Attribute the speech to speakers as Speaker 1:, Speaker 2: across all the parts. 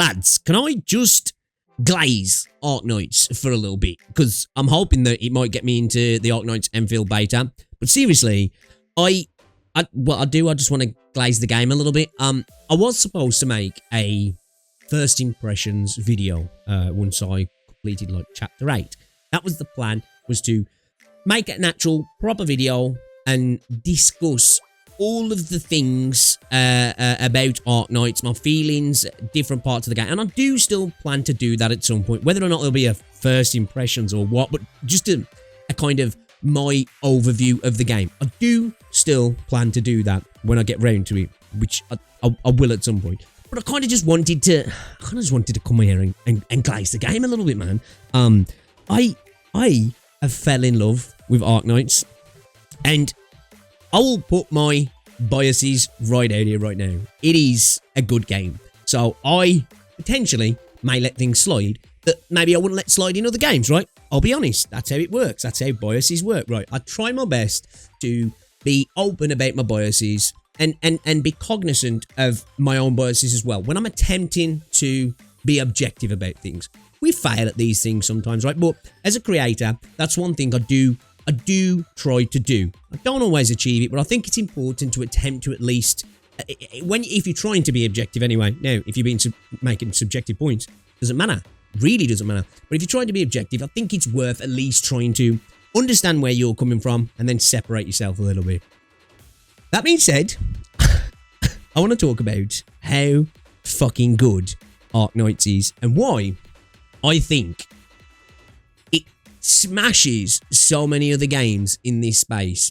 Speaker 1: lads, can I just glaze Arknights for a little bit? Because I'm hoping that it might get me into the Arknights Enfield beta. But seriously, I just want to glaze the game a little bit. I was supposed to make a first impressions video once I completed like chapter 8. That was the plan, was to make an actual proper video and discuss all of the things about Arknights, my feelings, different parts of the game. And I do still plan to do that at some point, whether or not there'll be a first impressions or what, but just a kind of my overview of the game. I do still plan to do that when I get round to it, which I will at some point. But I kind of just wanted to, come here and glaze the game a little bit, man. I have fell in love with Arknights, and I will put my biases right out here right now. It is a good game, so I potentially may let things slide that maybe I wouldn't let slide in other games, right? I'll be honest, that's how it works. That's how biases work, right? I try my best to be open about my biases and be cognizant of my own biases as well when I'm attempting to be objective about things. We fail at these things sometimes, right? But as a creator, that's one thing I do try to do. I don't always achieve it, but I think it's important to attempt to at least, if you're trying to be objective anyway. Now, if you're making subjective points, doesn't matter. Really doesn't matter. But if you're trying to be objective, I think it's worth at least trying to understand where you're coming from and then separate yourself a little bit. That being said, I want to talk about how fucking good Arknights is and why I think it smashes so many other games in this space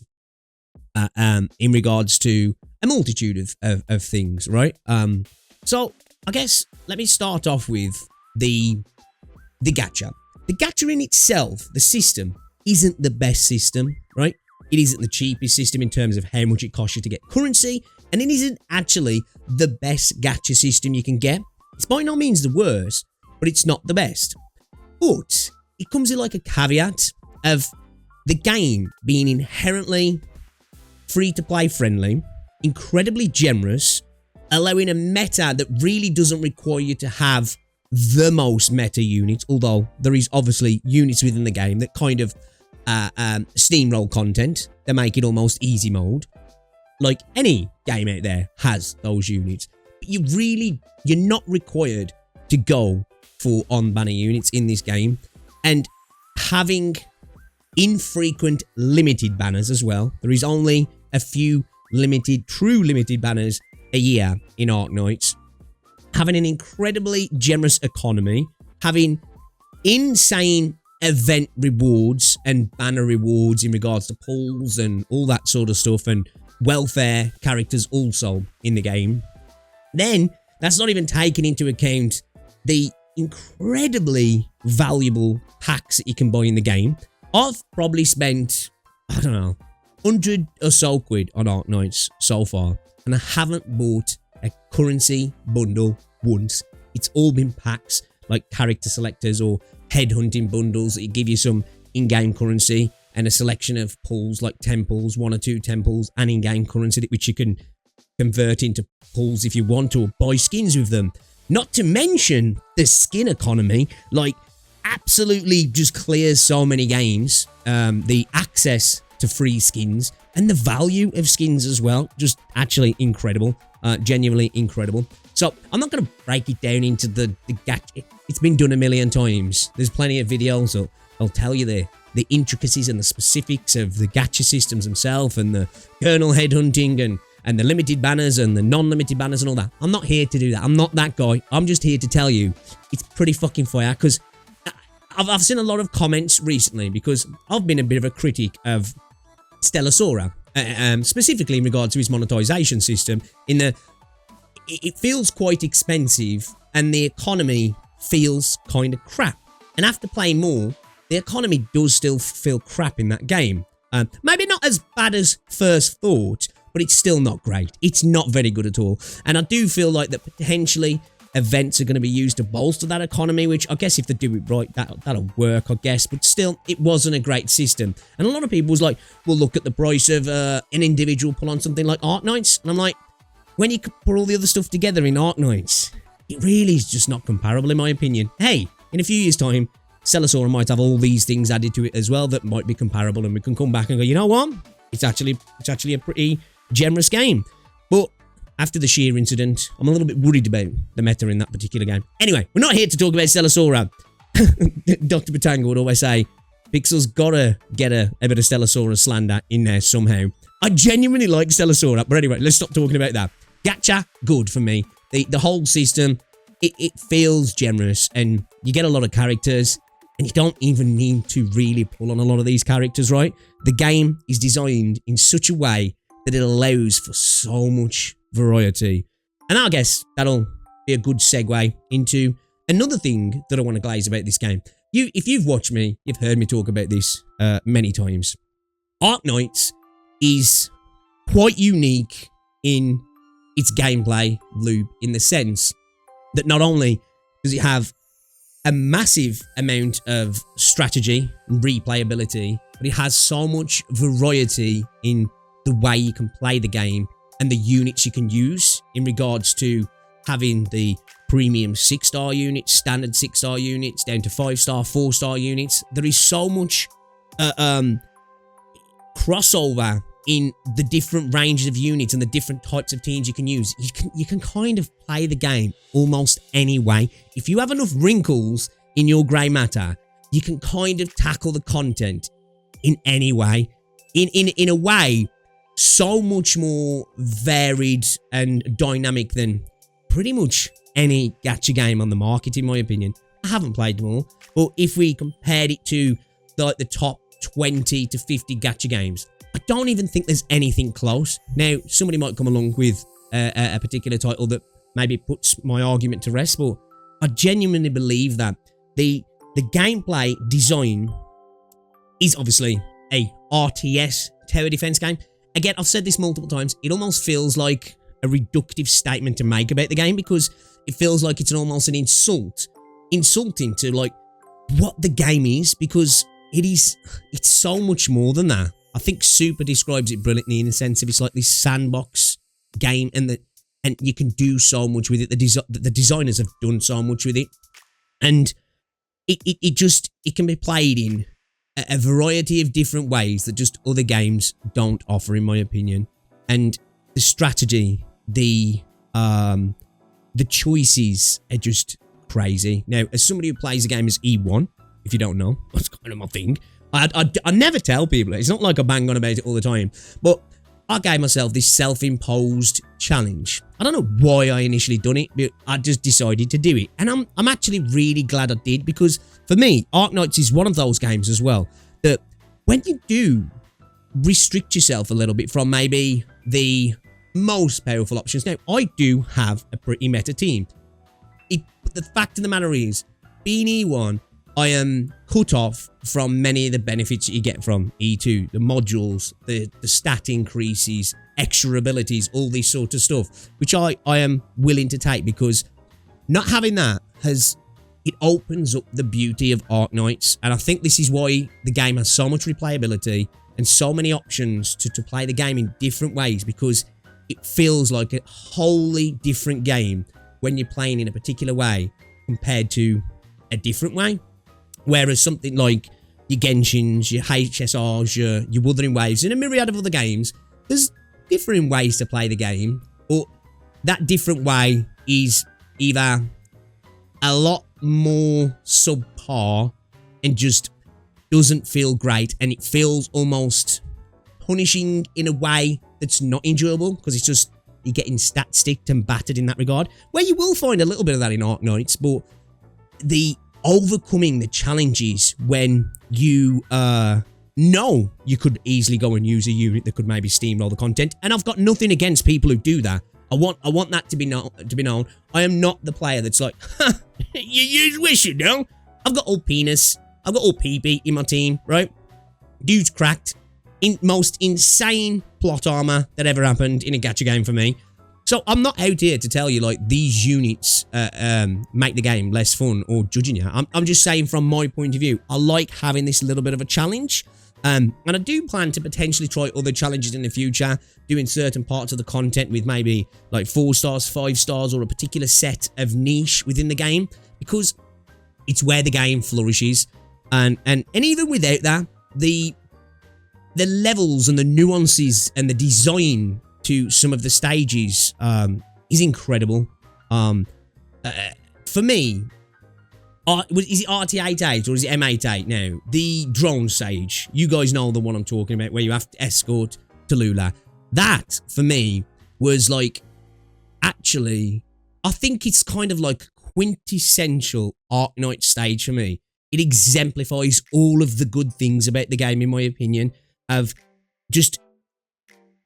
Speaker 1: in regards to a multitude of things, right? So I guess let me start off with the Gacha. The Gacha in itself, the system, isn't the best system, right? It isn't the cheapest system in terms of how much it costs you to get currency, and it isn't actually the best Gacha system you can get. It's by no means the worst, but it's not the best. But it comes with like a caveat of the game being inherently free-to-play friendly, incredibly generous, allowing a meta that really doesn't require you to have the most meta units, although there is obviously units within the game that kind of steamroll content that make it almost easy mode. Like any game out there has those units, but you're not required to go for on-banner units in this game, and having infrequent limited banners as well. There is only a few true limited banners a year in Arknights. Having an incredibly generous economy, having insane event rewards and banner rewards in regards to pulls and all that sort of stuff, and welfare characters also in the game. Then that's not even taking into account the incredibly valuable packs that you can buy in the game. I've probably spent, I don't know, 100 or so quid on Arknights so far, and I haven't bought a currency bundle once. It's all been packs like character selectors or headhunting bundles that give you some in-game currency and a selection of pulls like temples, 1 or 2 temples, and in-game currency which you can convert into pulls if you want to, or buy skins with them. Not to mention the skin economy, like absolutely just clears so many games. The access to free skins and the value of skins as well, just actually incredible, genuinely incredible. So I'm not going to break it down into the Gacha. It's been done a million times. There's plenty of videos that'll tell you the intricacies and the specifics of the Gacha systems themselves, and the kernel headhunting and the limited banners and the non-limited banners and all that. I'm not here to do that. I'm not that guy. I'm just here to tell you it's pretty fucking fire, because I've seen a lot of comments recently, because I've been a bit of a critic of Stellasora, specifically in regards to his monetization system. It feels quite expensive and the economy feels kind of crap. And after playing more, the economy does still feel crap in that game. Maybe not as bad as first thought, but it's still not great. It's not very good at all. And I do feel like that potentially events are going to be used to bolster that economy, which I guess if they do it right, that'll work, I guess. But still, it wasn't a great system. And a lot of people was like, well, look at the price of an individual pull on something like Arknights. And I'm like, when you put all the other stuff together in Arknights, it really is just not comparable in my opinion. Hey, in a few years' time, Celosaura might have all these things added to it as well that might be comparable, and we can come back and go, you know what? It's actually a pretty generous game. But after the sheer incident, I'm a little bit worried about the meta in that particular game. Anyway, we're not here to talk about Celosaura. Dr. Batanga would always say, Pixel's gotta get a bit of Stellasaurus slander in there somehow. I genuinely like Stellasaura, but anyway, let's stop talking about that. Gacha, good for me. The whole system, it feels generous, and you get a lot of characters, and you don't even need to really pull on a lot of these characters, right? The game is designed in such a way that it allows for so much variety. And I guess that'll be a good segue into another thing that I want to glaze about this game. If you've watched me, you've heard me talk about this many times. Arknights is quite unique in its gameplay loop, in the sense that not only does it have a massive amount of strategy and replayability, but it has so much variety in the way you can play the game and the units you can use, in regards to having the premium 6-star units, standard 6-star units, down to 5-star, 4-star units. There is so much crossover in the different ranges of units and the different types of teams you can use. You can kind of play the game almost any way. If you have enough wrinkles in your grey matter, you can kind of tackle the content in any way. In a way so much more varied and dynamic than pretty much any gacha game on the market, in my opinion. I haven't played them all, but if we compared it to like the top 20 to 50 gacha games, I don't even think there's anything close. Now, somebody might come along with a particular title that maybe puts my argument to rest, but I genuinely believe that the gameplay design is obviously a RTS tower defense game. Again, I've said this multiple times, it almost feels like a reductive statement to make about the game, because it feels like it's almost an insulting to like what the game is, because it's so much more than that. I think Super describes it brilliantly in the sense of it's like this sandbox game, and you can do so much with it. The designers have done so much with it, and it can be played in a variety of different ways that just other games don't offer, in my opinion. And the strategy, the choices are just crazy. Now, as somebody who plays the game as E1, if you don't know, that's kind of my thing. I never tell people. It's not like I bang on about it all the time, but I gave myself this self-imposed challenge. I don't know why I initially done it, but I just decided to do it. And I'm actually really glad I did, because for me, Arknights is one of those games as well that when you do restrict yourself a little bit from maybe the most powerful options. Now, I do have a pretty meta team. But the fact of the matter is, being E1, I am cut off from many of the benefits that you get from E2. The modules, the stat increases, extra abilities, all this sort of stuff, which I am willing to take, because not having that it opens up the beauty of Arknights. And I think this is why the game has so much replayability and so many options to play the game in different ways, because it feels like a wholly different game when you're playing in a particular way compared to a different way. Whereas something like your Genshins, your HSRs, your Wuthering Waves, and a myriad of other games, there's different ways to play the game, but that different way is either a lot more subpar and just doesn't feel great, and it feels almost punishing in a way that's not enjoyable, because it's just you're getting stat sticked and battered in that regard, where you will find a little bit of that in Arknights, but the overcoming the challenges when you know you could easily go and use a unit that could maybe steamroll the content. And I've got nothing against people who do that. I want that to be known. I am not the player that's like, you use Wish, you know? I've got old penis. I've got old PP in my team, right? Dude's cracked. Most insane plot armor that ever happened in a gacha game for me. So I'm not out here to tell you like these units make the game less fun or judging you. I'm just saying from my point of view, I like having this little bit of a challenge. And I do plan to potentially try other challenges in the future, doing certain parts of the content with maybe like 4 stars, 5 stars, or a particular set of niche within the game, because it's where the game flourishes. And even without that, the levels and the nuances and the design to some of the stages is incredible. For me, is it RT-88 or is it M88 now? The drone stage. You guys know the one I'm talking about, where you have to escort Tallulah. That, for me, was like, actually, I think it's kind of like quintessential Arknights stage for me. It exemplifies all of the good things about the game, in my opinion, of just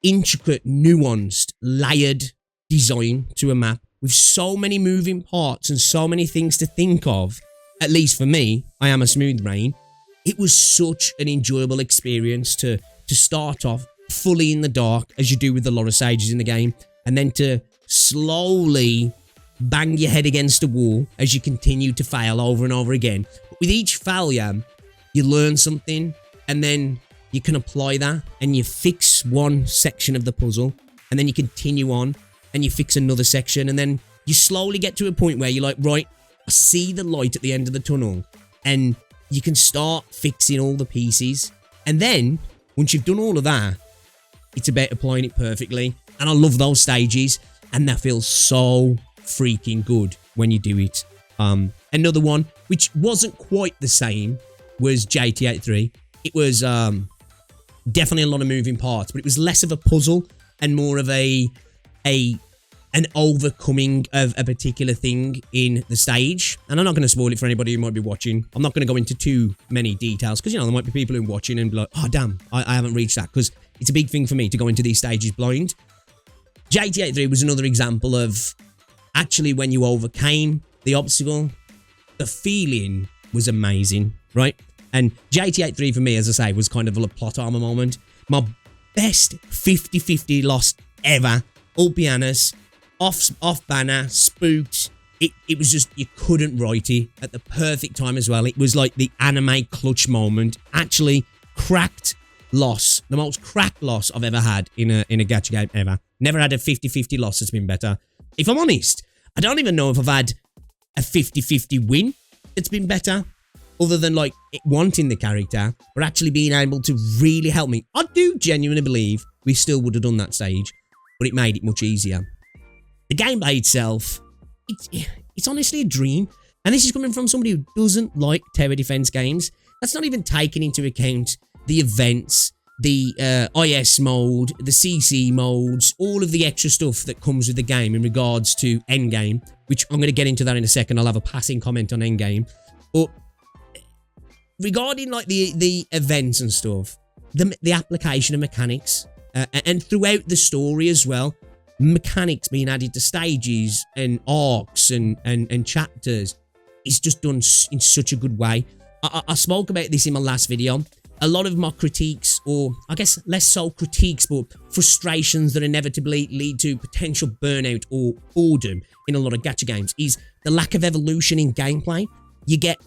Speaker 1: intricate, nuanced, layered design to a map with so many moving parts and so many things to think of. At least for me, I am a smooth brain. It was such an enjoyable experience to start off fully in the dark, as you do with a lot of stages in the game, and then to slowly bang your head against a wall as you continue to fail over and over again. But with each failure, you learn something, and then you can apply that, and you fix one section of the puzzle, and then you continue on, and you fix another section, and then you slowly get to a point where you're like, right, I see the light at the end of the tunnel, and you can start fixing all the pieces. And then, once you've done all of that, it's about applying it perfectly. And I love those stages, and that feels so freaking good when you do it. Another one, which wasn't quite the same, was JT83. It was definitely a lot of moving parts, but it was less of a puzzle and more of an overcoming of a particular thing in the stage. And I'm not going to spoil it for anybody who might be watching. I'm not going to go into too many details, because, you know, there might be people who are watching and be like, oh, damn, I haven't reached that, because it's a big thing for me to go into these stages blind. JT83 was another example of actually when you overcame the obstacle, the feeling was amazing, right? And JT83 for me, as I say, was kind of a plot armor moment. My best 50-50 loss ever. All pianos, off banner, spooked. It was just, you couldn't write it at the perfect time as well. It was like the anime clutch moment. Actually, cracked loss. The most cracked loss I've ever had in a gacha game ever. Never had a 50-50 loss that's been better. If I'm honest, I don't even know if I've had a 50-50 win that's been better, other than like wanting the character, but actually being able to really help me. I do genuinely believe we still would have done that stage, but it made it much easier. The gameplay itself, it's honestly a dream. And this is coming from somebody who doesn't like tower defense games. That's not even taking into account the events, the IS mode, the CC modes, all of the extra stuff that comes with the game in regards to Endgame, which I'm going to get into that in a second. I'll have a passing comment on Endgame. But regarding like the events and stuff, the application of mechanics, and throughout the story as well, mechanics being added to stages and arcs and chapters is just done in such a good way. I spoke about this in my last video. A lot of my critiques, or I guess less so critiques, but frustrations that inevitably lead to potential burnout or boredom in a lot of gacha games, is the lack of evolution in gameplay. You get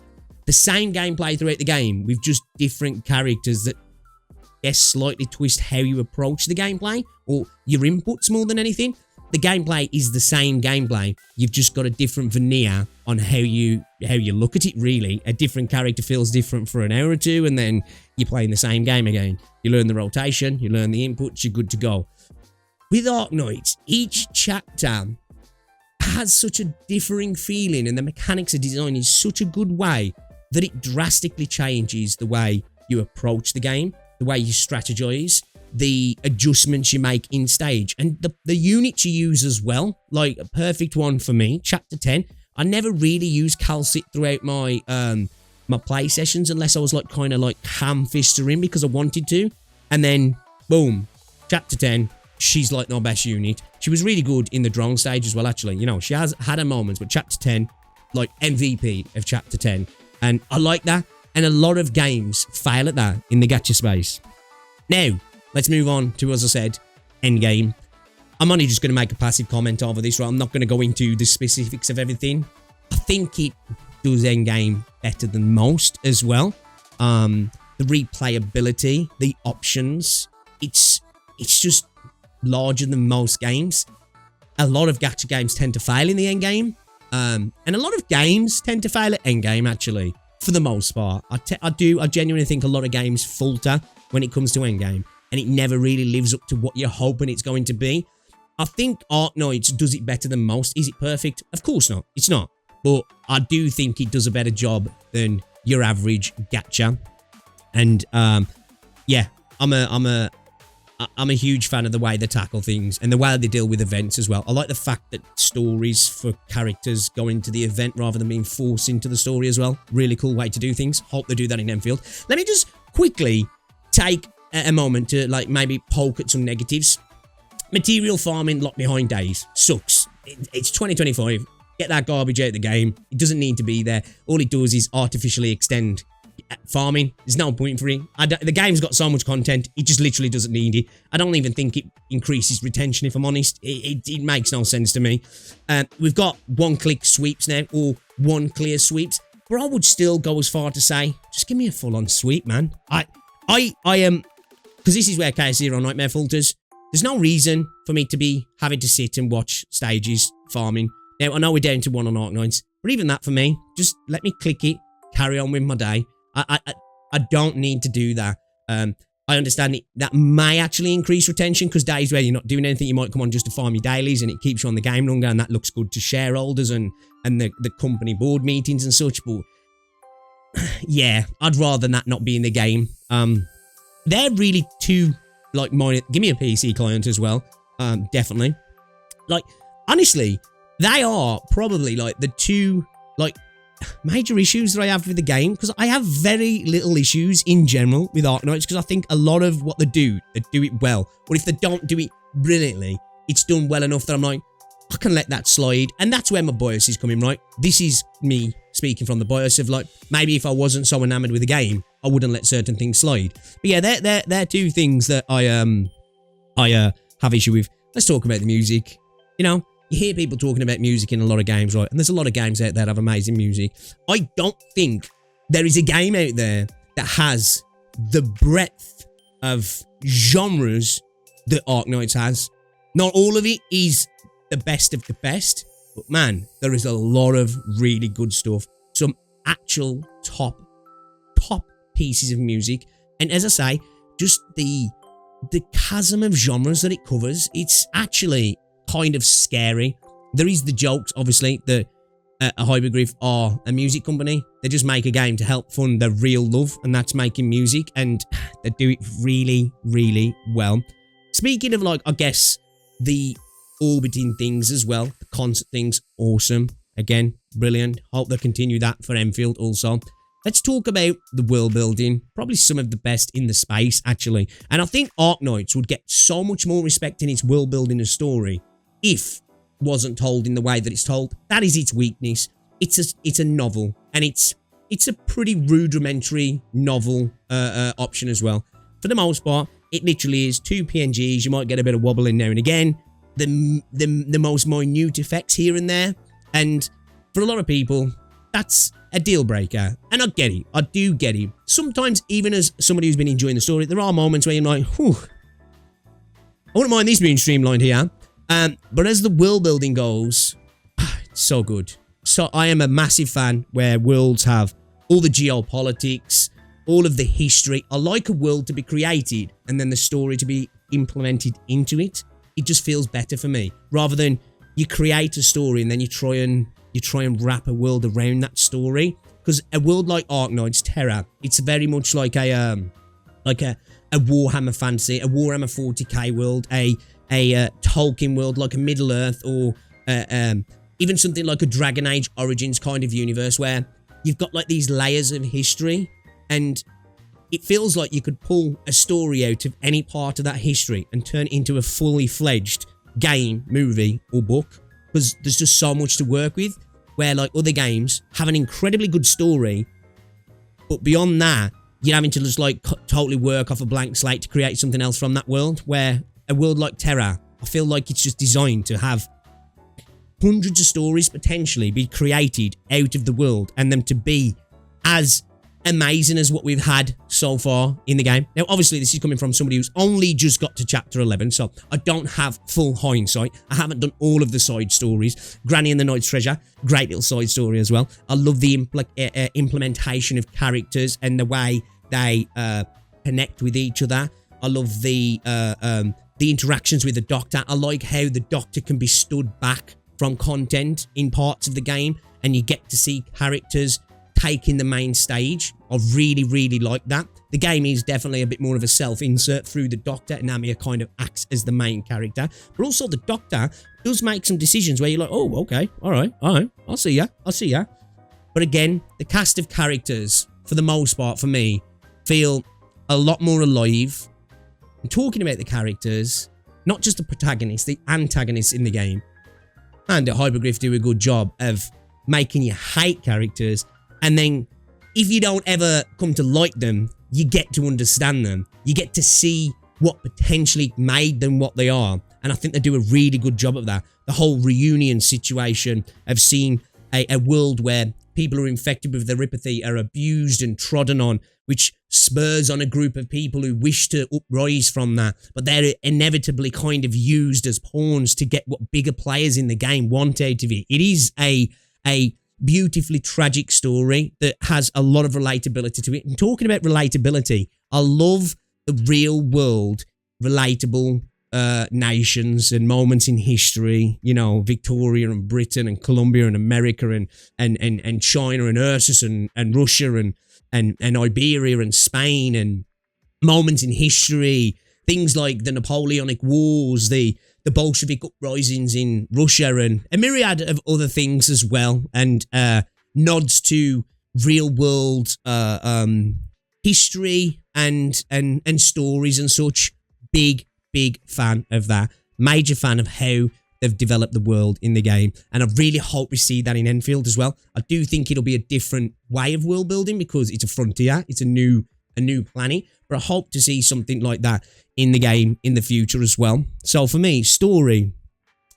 Speaker 1: the same gameplay throughout the game with just different characters that slightly twist how you approach the gameplay or your inputs more than anything. The gameplay is the same gameplay. You've just got a different veneer on how you look at it, really. A different character feels different for an hour or two, and then you're playing the same game again. You learn the rotation, you learn the inputs, you're good to go. With Arknights, each chapter has such a differing feeling, and the mechanics are designed in such a good way that it drastically changes the way you approach the game, the way you strategize, the adjustments you make in stage, and the units you use as well. Like, a perfect one for me, chapter 10. I never really used Calcit throughout my my play sessions unless I was like kind of like ham-fistering because I wanted to. And then, boom, chapter 10, she's like my best unit. She was really good in the drone stage as well, actually. You know, she has had her moments, but chapter 10, like MVP of chapter 10. And I like that. And a lot of games fail at that in the gacha space. Now, let's move on to, as I said, Endgame. I'm only just going to make a passive comment over this, right? I'm not going to go into the specifics of everything. I think it does Endgame better than most as well. the replayability, the options. It's just larger than most games. A lot of gacha games tend to fail in the end game. And a lot of games tend to fail at endgame, actually, for the most part. I genuinely think a lot of games falter when it comes to endgame, and it never really lives up to what you're hoping it's going to be. I think Arknights does it better than most. Is it perfect? Of course not. It's not. But I do think it does a better job than your average gacha. And yeah, I'm a huge fan of the way they tackle things and the way they deal with events as well. I like the fact that stories for characters go into the event rather than being forced into the story as well. Really cool way to do things. Hope they do that in Enfield. Let me just quickly take a moment to like maybe poke at some negatives. Material farming locked behind days. Sucks. It's 2025. Get that garbage out of the game. It doesn't need to be there. All it does is artificially extend farming. There's no point for it. The game's got so much content, it just literally doesn't need it. I don't even think it increases retention, if I'm honest. It makes no sense to me. We've got one-click sweeps now, or one-clear sweeps, but I would still go as far to say, just give me a full-on sweep, man. I am, because this is where KS0 Nightmare falters. There's no reason for me to be having to sit and watch stages farming. Now, I know we're down to 1 on Arknights, but even that for me, just let me click it, carry on with my day. I don't need to do that. I understand that may actually increase retention, because days where you're not doing anything, you might come on just to farm your dailies, and it keeps you on the game longer, and that looks good to shareholders and the company board meetings and such. But yeah, I'd rather that not be in the game. They're really two, like, minor. Give me a PC client as well. Definitely. Like, honestly, they are probably like the two, like, major issues that I have with the game, because I have very little issues in general with Arknights, because I think a lot of what they do it well. Or if they don't do it brilliantly, it's done well enough that I'm like, I can let that slide. And that's where my bias is coming, right? This is me speaking from the bias of, like, maybe if I wasn't so enamored with the game, I wouldn't let certain things slide. But yeah, they're two things that I have issue with. Let's talk about the music. You know, you hear people talking about music in a lot of games, right? And there's a lot of games out there that have amazing music. I don't think there is a game out there that has the breadth of genres that Arknights has. Not all of it is the best of the best, but man, there is a lot of really good stuff. Some actual top pieces of music. And as I say, just the chasm of genres that it covers, it's actually kind of scary. There is the jokes, obviously, that Hypergryph are a music company. They just make a game to help fund their real love, and that's making music, and they do it really, really well. Speaking of, like, I guess, the orbiting things as well, the concert things, awesome. Again, brilliant. Hope they continue that for Enfield also. Let's talk about the world building. Probably some of the best in the space, actually. And I think Arknights would get so much more respect in its world building and story if it wasn't told in the way that it's told. That is its weakness. It's a novel, and it's a pretty rudimentary novel option as well. For the most part, it literally is 2 PNGs. You might get a bit of wobbling now and again. The most minute effects here and there. And for a lot of people, that's a deal breaker. And I get it. I do get it. Sometimes, even as somebody who's been enjoying the story, there are moments where you're like, whew, I wouldn't mind this being streamlined here. But as the world building goes, it's so good. So I am a massive fan where worlds have all the geopolitics, all of the history. I like a world to be created and then the story to be implemented into it. It just feels better for me, rather than you create a story and then you try and wrap a world around that story. Because a world like Arknights, Terra, it's very much like a Warhammer fantasy, a Warhammer 40k world, a Tolkien world, like a Middle Earth, or even something like a Dragon Age Origins kind of universe, where you've got like these layers of history, and it feels like you could pull a story out of any part of that history and turn it into a fully fledged game, movie, or book, because there's just so much to work with, where like other games have an incredibly good story, but beyond that, you're having to just like totally work off a blank slate to create something else from that world. Where a world like Terra, I feel like it's just designed to have hundreds of stories potentially be created out of the world, and them to be as amazing as what we've had so far in the game. Now, obviously, this is coming from somebody who's only just got to chapter 11, so I don't have full hindsight. I haven't done all of the side stories. Granny and the Knight's Treasure, great little side story as well. I love the implementation of characters and the way they connect with each other. I love the interactions with the Doctor. I like how the Doctor can be stood back from content in parts of the game, and you get to see characters taking the main stage. I really, really like that. The game is definitely a bit more of a self-insert through the Doctor, and Amir kind of acts as the main character. But also the Doctor does make some decisions where you're like, oh, okay, all right, I'll see ya. But again, the cast of characters, for the most part, for me, feel a lot more alive. I'm talking about the characters, not just the protagonists, the antagonists in the game. And Hypergryph do a good job of making you hate characters, and then if you don't ever come to like them, you get to understand them. You get to see what potentially made them what they are. And I think they do a really good job of that. The whole reunion situation of seeing a world where people who are infected with theiripathy are abused and trodden on, which spurs on a group of people who wish to uprise from that, but they're inevitably kind of used as pawns to get what bigger players in the game want out of it. It is a beautifully tragic story that has a lot of relatability to it. And talking about relatability, I love the real world relatable nations and moments in history, you know, Victoria and Britain and Colombia and America and China and Ursus and Russia and Iberia and Spain, and moments in history, things like the Napoleonic Wars, the Bolshevik uprisings in Russia, and a myriad of other things as well, and nods to real world history and stories and such. Big fan of that. Major fan of how they've developed the world in the game, and I really hope we see that in Enfield as well. I do think it'll be a different way of world building because it's a frontier, it's a new planet, but I hope to see something like that in the game in the future as well. So for me, story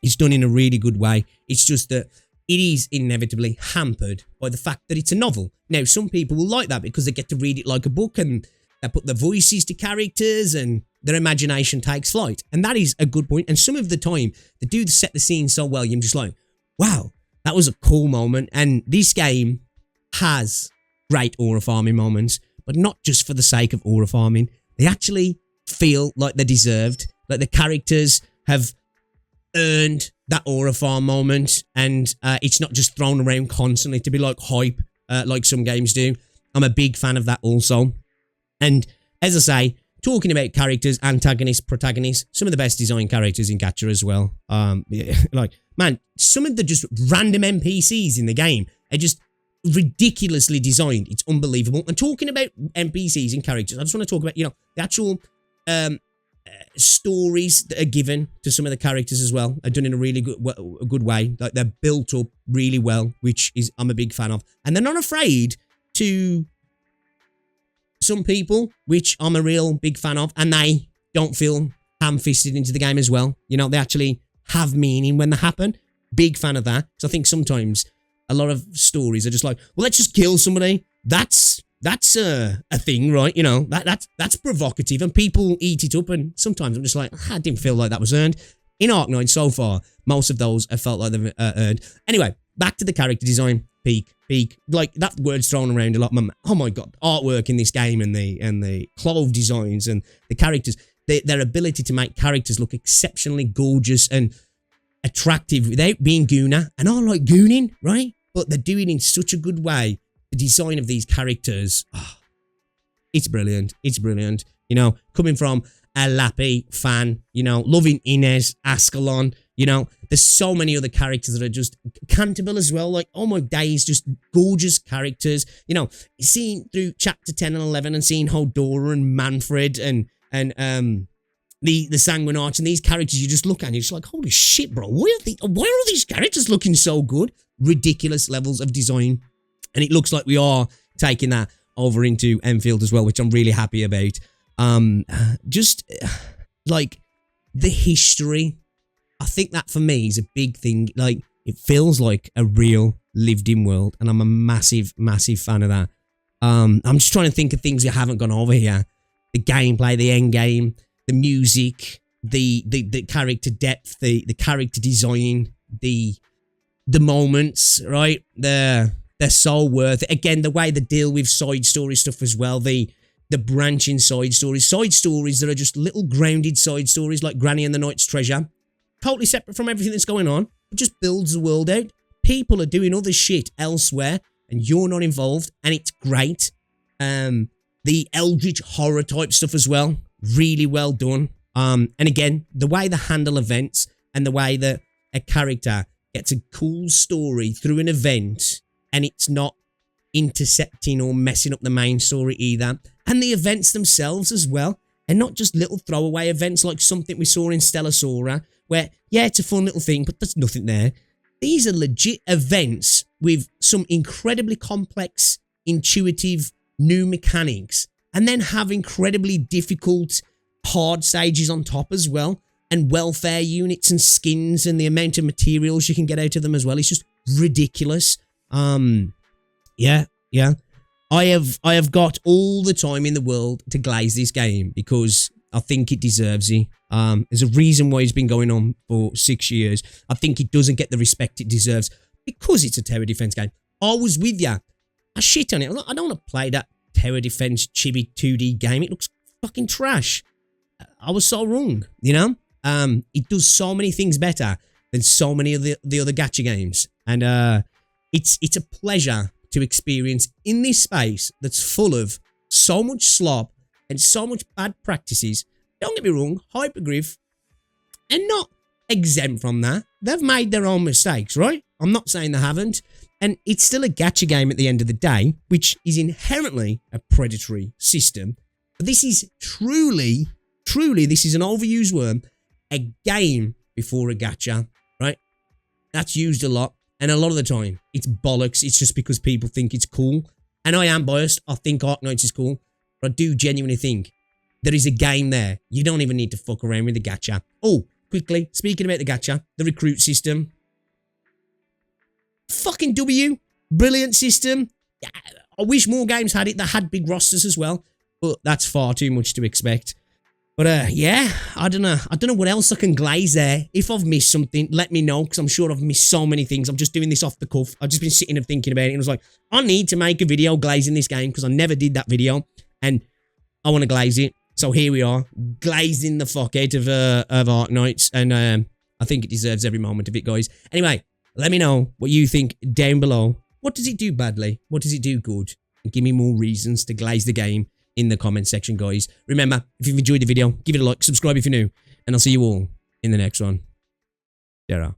Speaker 1: is done in a really good way. It's just that it is inevitably hampered by the fact that it's a novel. Now, some people will like that because they get to read it like a book, and they put their voices to characters and their imagination takes flight. And that is a good point. And some of the time, they do set the scene so well, you're just like, wow, that was a cool moment. And this game has great aura farming moments, but not just for the sake of aura farming. They actually feel like they're deserved, like the characters have earned that aura farm moment, and it's not just thrown around constantly to be like hype, like some games do. I'm a big fan of that also. And as I say, talking about characters, antagonists, protagonists, some of the best designed characters in Gacha as well. Like, man, some of the just random NPCs in the game are just ridiculously designed. It's unbelievable. And talking about NPCs and characters, I just want to talk about, you know, the actual stories that are given to some of the characters as well are done in a really good way. Like, they're built up really well, which is I'm a big fan of. And they're not afraid to some people, which I'm a real big fan of, and they don't feel ham-fisted into the game as well. You know, they actually have meaning when they happen. Big fan of that. So I think sometimes a lot of stories are just like, well, let's just kill somebody. That's a thing, right? You know, that's provocative, and people eat it up. And sometimes I'm just like, I didn't feel like that was earned. In Arknights so far, most of those have felt like they've earned. Anyway, back to the character design. Peak. Like, that word's thrown around a lot. Oh my god, artwork in this game and the clove designs and the characters, their ability to make characters look exceptionally gorgeous and attractive without being gooner. And I like gooning, right? But they're doing it in such a good way. The design of these characters, it's brilliant. It's brilliant. You know, coming from a Lappy fan, you know, loving Inez, Ascalon, you know, there's so many other characters that are just Canterville as well. Like, oh my days, just gorgeous characters. You know, seeing through chapter 10 and 11 and seeing Hodora and Manfred and the Sanguine Arch and these characters, you just look at and you're just like, holy shit, bro, why are these characters looking so good? Ridiculous levels of design. And it looks like we are taking that over into Enfield as well, which I'm really happy about. Just like the history, I think that for me is a big thing. Like, it feels like a real lived in world, and I'm a massive fan of that. I'm just trying to think of things that haven't gone over here. The gameplay, the endgame, the music, the character depth, the character design, the moments, right? They're so worth it. Again, the way they deal with side story stuff as well, the branching side stories that are just little grounded side stories like Granny and the Knight's Treasure. Totally separate from everything that's going on. It just builds the world out. People are doing other shit elsewhere and you're not involved, and it's great. The eldritch horror type stuff as well, really well done. And again, the way they handle events and the way that a character gets a cool story through an event and it's not intercepting or messing up the main story either. And the events themselves as well, and not just little throwaway events like something we saw in Stellar Sora, where, yeah, it's a fun little thing, but there's nothing there. These are legit events with some incredibly complex, intuitive, new mechanics, and then have incredibly difficult, hard stages on top as well, and welfare units and skins, and the amount of materials you can get out of them as well. It's just ridiculous. Yeah. I have got all the time in the world to glaze this game because I think it deserves it. There's a reason why it's been going on for 6 years. I think it doesn't get the respect it deserves because it's a tower defense game. I was with you. I shit on it. I don't want to play that tower defense chibi 2D game. It looks fucking trash. I was so wrong, you know? It does so many things better than so many of the other gacha games. And it's a pleasure to experience in this space that's full of so much slop and so much bad practices. Don't get me wrong, Hypergryph are not exempt from that. They've made their own mistakes, right? I'm not saying they haven't. And it's still a gacha game at the end of the day, which is inherently a predatory system. But this is truly, this is an overused word, a game before a gacha, right? That's used a lot. And a lot of the time, it's bollocks. It's just because people think it's cool. And I am biased. I think Arknights is cool. But I do genuinely think there is a game there. You don't even need to fuck around with the gacha. Oh, quickly, speaking about the gacha, the recruit system. Fucking W. Brilliant system. I wish more games had it that had big rosters as well. But that's far too much to expect. But yeah, I don't know what else I can glaze there. If I've missed something, let me know, because I'm sure I've missed so many things. I'm just doing this off the cuff. I've just been sitting and thinking about it, and I was like, I need to make a video glazing this game, because I never did that video, and I want to glaze it. So here we are, glazing the fuck out of Arknights, and I think it deserves every moment of it, guys. Anyway, let me know what you think down below. What does it do badly? What does it do good? And give me more reasons to glaze the game in the comment section, guys. Remember, if you've enjoyed the video, give it a like, subscribe if you're new, and I'll see you all in the next one. Sarah.